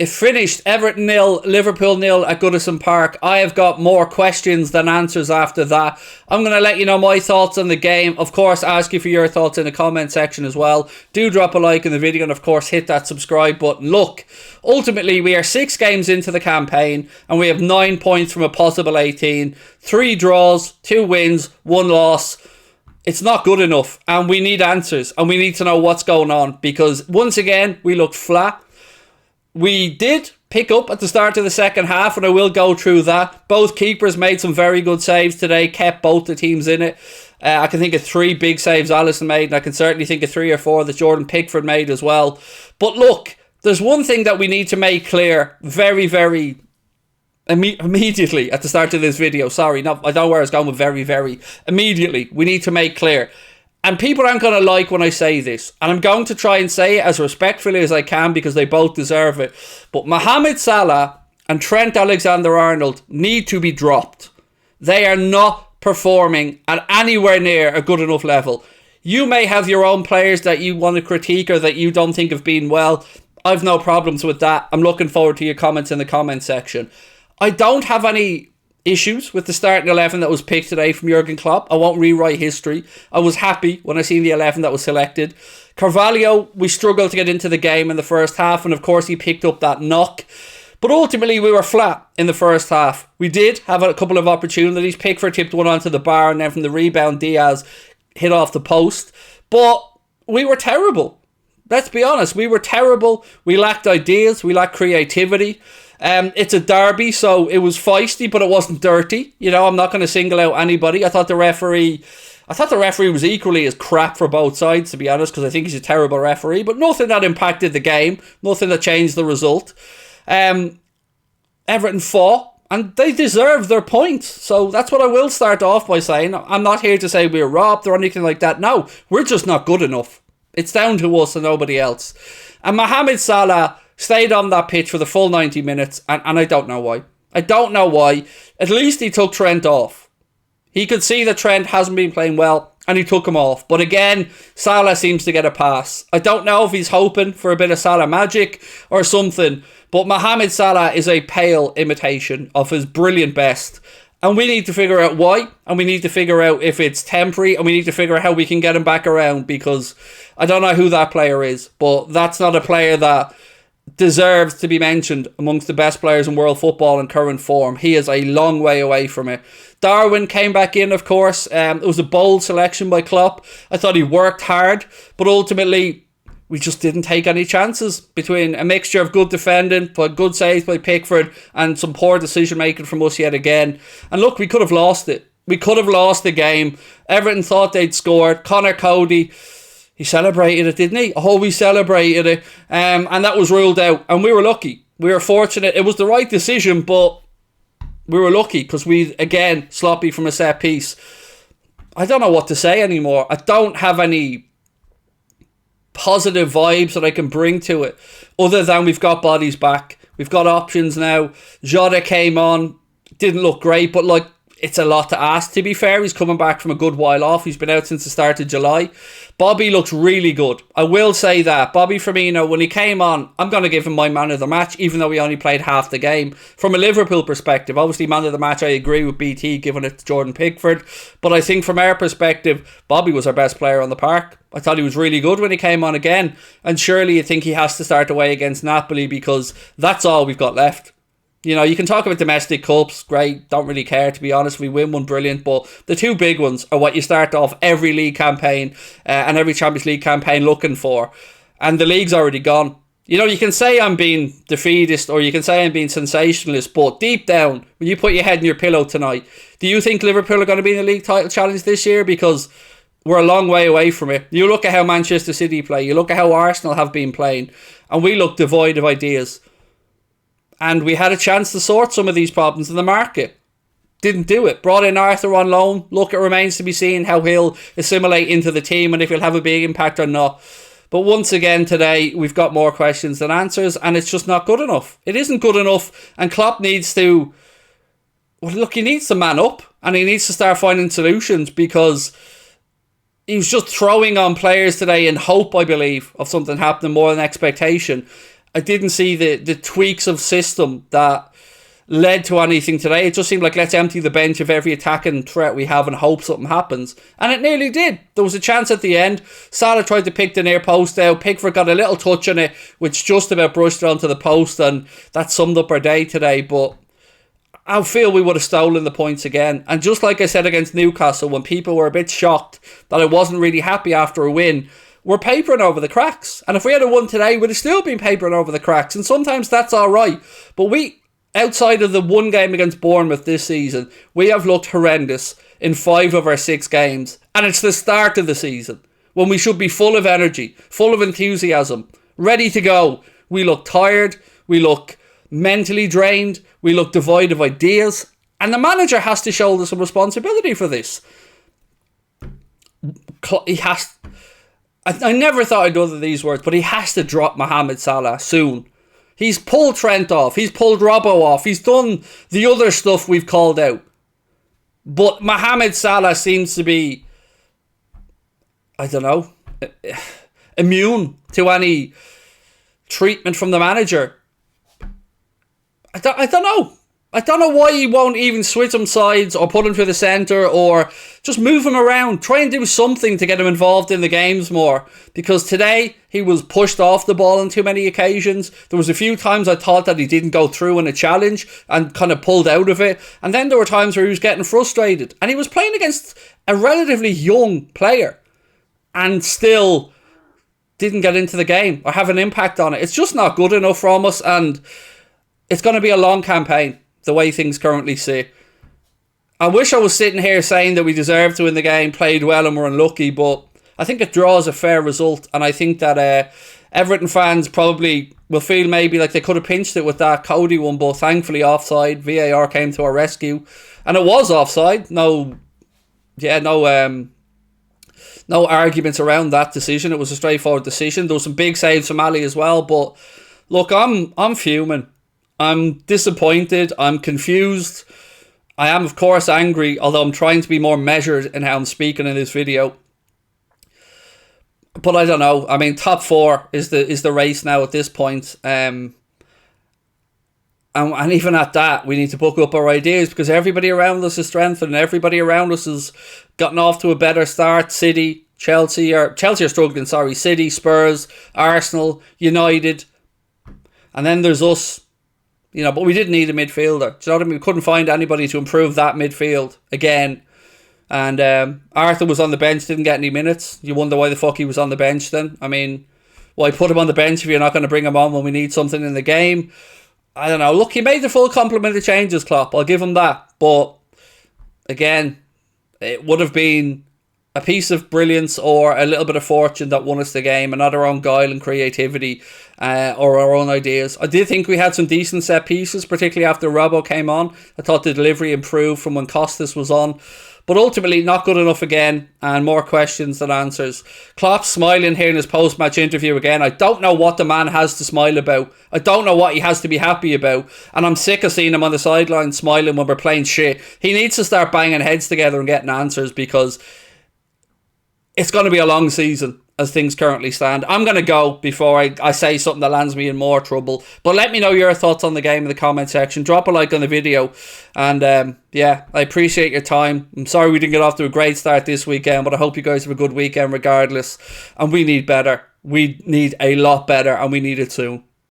It finished Everton 0, Liverpool 0 at Goodison Park. I have got more questions than answers after that. I'm going to let you know my thoughts on the game. Of course, ask you for your thoughts in the comment section as well. Do drop a like in the video and of course hit that subscribe button. Look, ultimately we are 6 games into the campaign and we have 9 points from a possible 18. 3 draws, 2 wins, 1 loss. It's not good enough and we need answers and we need to know what's going on because once again we looked flat. We did pick up at the start of the second half, and I will go through that. Both keepers made some very good saves today, kept both the teams in it. I can think of 3 big saves Alisson made, and I can certainly think of 3 or 4 that Jordan Pickford made as well. But look, there's one thing that we need to make clear very, very immediately at the start of this video. Sorry, I don't know where I was going with very, very. Immediately, we need to make clear. And people aren't going to like when I say this. And I'm going to try and say it as respectfully as I can because they both deserve it. But Mohamed Salah and Trent Alexander-Arnold need to be dropped. They are not performing at anywhere near a good enough level. You may have your own players that you want to critique or that you don't think have been well. I've no problems with that. I'm looking forward to your comments in the comment section. I don't have any issues with the starting 11 that was picked today from Jurgen Klopp. I won't rewrite history. I was happy when I seen the 11 that was selected. Carvalho, we struggled to get into the game in the first half, and of course he picked up that knock. But ultimately we were flat in the first half. We did have a couple of opportunities. Pickford tipped one onto the bar, and then from the rebound Diaz hit off the post. But we were terrible. Let's be honest, we were terrible. We lacked ideas, we lacked creativity. It's a derby, so it was feisty, but it wasn't dirty. You know, I'm not going to single out anybody. I thought the referee was equally as crap for both sides, to be honest, because I think he's a terrible referee. But nothing that impacted the game, nothing that changed the result. Everton fought, and they deserved their points. So that's what I will start off by saying. I'm not here to say we're robbed or anything like that. No, we're just not good enough. It's down to us and nobody else. And Mohamed Salah stayed on that pitch for the full 90 minutes, and I don't know why. I don't know why. At least he took Trent off. He could see that Trent hasn't been playing well, and he took him off. But again, Salah seems to get a pass. I don't know if he's hoping for a bit of Salah magic or something, but Mohamed Salah is a pale imitation of his brilliant best. And we need to figure out why, and we need to figure out if it's temporary, and we need to figure out how we can get him back around, because I don't know who that player is, but that's not a player that deserves to be mentioned amongst the best players in world football in current form. He is a long way away from it. Darwin came back in, of course. It was a bold selection by Klopp. I thought he worked hard, but ultimately we just didn't take any chances between a mixture of good defending, but good saves by Pickford, and some poor decision making from us yet again. And look, we could have lost it. We could have lost the game. Everton thought they'd scored. Connor Cody, he celebrated it, didn't he? Oh, we celebrated it. And that was ruled out. And we were lucky. We were fortunate. It was the right decision, but we were lucky because we, again, sloppy from a set piece. I don't know what to say anymore. I don't have any positive vibes that I can bring to it other than we've got bodies back. We've got options now. Jota came on. Didn't look great, but like, it's a lot to ask. To be fair, he's coming back from a good while off. He's been out since the start of July. Bobby looks really good. I will say that. Bobby Firmino, when he came on, I'm going to give him my man of the match, even though he only played half the game. From a Liverpool perspective, obviously man of the match, I agree with BT giving it to Jordan Pickford. But I think from our perspective, Bobby was our best player on the park. I thought he was really good when he came on again. And surely you think he has to start away against Napoli because that's all we've got left. You know, you can talk about domestic cups, great, don't really care, to be honest. If we win one, brilliant, but the 2 big ones are what you start off every league campaign and every Champions League campaign looking for. And the league's already gone. You know, you can say I'm being defeatist or you can say I'm being sensationalist, but deep down, when you put your head in your pillow tonight, do you think Liverpool are going to be in the league title challenge this year? Because we're a long way away from it. You look at how Manchester City play, you look at how Arsenal have been playing, and we look devoid of ideas. And we had a chance to sort some of these problems in the market. Didn't do it. Brought in Arthur on loan. Look, it remains to be seen how he'll assimilate into the team and if he'll have a big impact or not. But once again today, we've got more questions than answers, and it's just not good enough. It isn't good enough, and Klopp needs to... Well, look, he needs to man up, and he needs to start finding solutions, because he was just throwing on players today in hope, I believe, of something happening more than expectation. I didn't see the tweaks of system that led to anything today. It just seemed like, let's empty the bench of every attacking threat we have and hope something happens. And it nearly did. There was a chance at the end. Salah tried to pick the near post out. Pickford got a little touch on it, which just about brushed it onto the post, and that summed up our day today. But I feel we would have stolen the points again. And just like I said against Newcastle, when people were a bit shocked that I wasn't really happy after a win, we're papering over the cracks. And if we had a won today, we'd have still been papering over the cracks. And sometimes that's all right. But outside of the one game against Bournemouth this season, we have looked horrendous in 5 of our 6 games. And it's the start of the season, when we should be full of energy, full of enthusiasm, ready to go. We look tired. We look mentally drained. We look devoid of ideas. And the manager has to shoulder some responsibility for this. He has... I never thought I'd utter these words, but he has to drop Mohamed Salah soon. He's pulled Trent off. He's pulled Robbo off. He's done the other stuff we've called out. But Mohamed Salah seems to be, I don't know, immune to any treatment from the manager. I don't know. I don't know why he won't even switch him sides or put him to the centre or just move him around. Try and do something to get him involved in the games more. Because today he was pushed off the ball on too many occasions. There was a few times I thought that he didn't go through in a challenge and kind of pulled out of it. And then there were times where he was getting frustrated. And he was playing against a relatively young player and still didn't get into the game or have an impact on it. It's just not good enough from us, and it's going to be a long campaign, the way things currently sit. I wish I was sitting here saying that we deserved to win the game, played well and were unlucky, but I think a draw is a fair result, and I think that Everton fans probably will feel maybe like they could have pinched it with that Cody one, but thankfully offside. VAR came to our rescue, and it was offside. No arguments around that decision. It was a straightforward decision. There was some big saves from Ali as well, but look, I'm fuming. I'm disappointed. I'm confused. I am, of course, angry, although I'm trying to be more measured in how I'm speaking in this video. But I don't know. I mean, top 4 is the race now at this point. And even at that, we need to book up our ideas, because everybody around us is strengthened. Everybody around us has gotten off to a better start. Chelsea are struggling, City, Spurs, Arsenal, United. And then there's us. But we didn't need a midfielder. Do you know what I mean? We couldn't find anybody to improve that midfield again. And Arthur was on the bench, didn't get any minutes. You wonder why the fuck he was on the bench then. I mean, why put him on the bench if you're not going to bring him on when we need something in the game? I don't know. Look, he made the full complement of changes, Klopp. I'll give him that. But again, it would have been a piece of brilliance or a little bit of fortune that won us the game, and not our own guile and creativity or our own ideas. I did think we had some decent set pieces, particularly after Robbo came on. I thought the delivery improved from when Costas was on. But ultimately, not good enough again, and more questions than answers. Klopp's smiling here in his post-match interview again. I don't know what the man has to smile about. I don't know what he has to be happy about. And I'm sick of seeing him on the sideline smiling when we're playing shit. He needs to start banging heads together and getting answers, because it's going to be a long season as things currently stand. I'm going to go before I say something that lands me in more trouble. But let me know your thoughts on the game in the comment section. Drop a like on the video. And I appreciate your time. I'm sorry we didn't get off to a great start this weekend, but I hope you guys have a good weekend regardless. And we need better. We need a lot better, and we need it soon.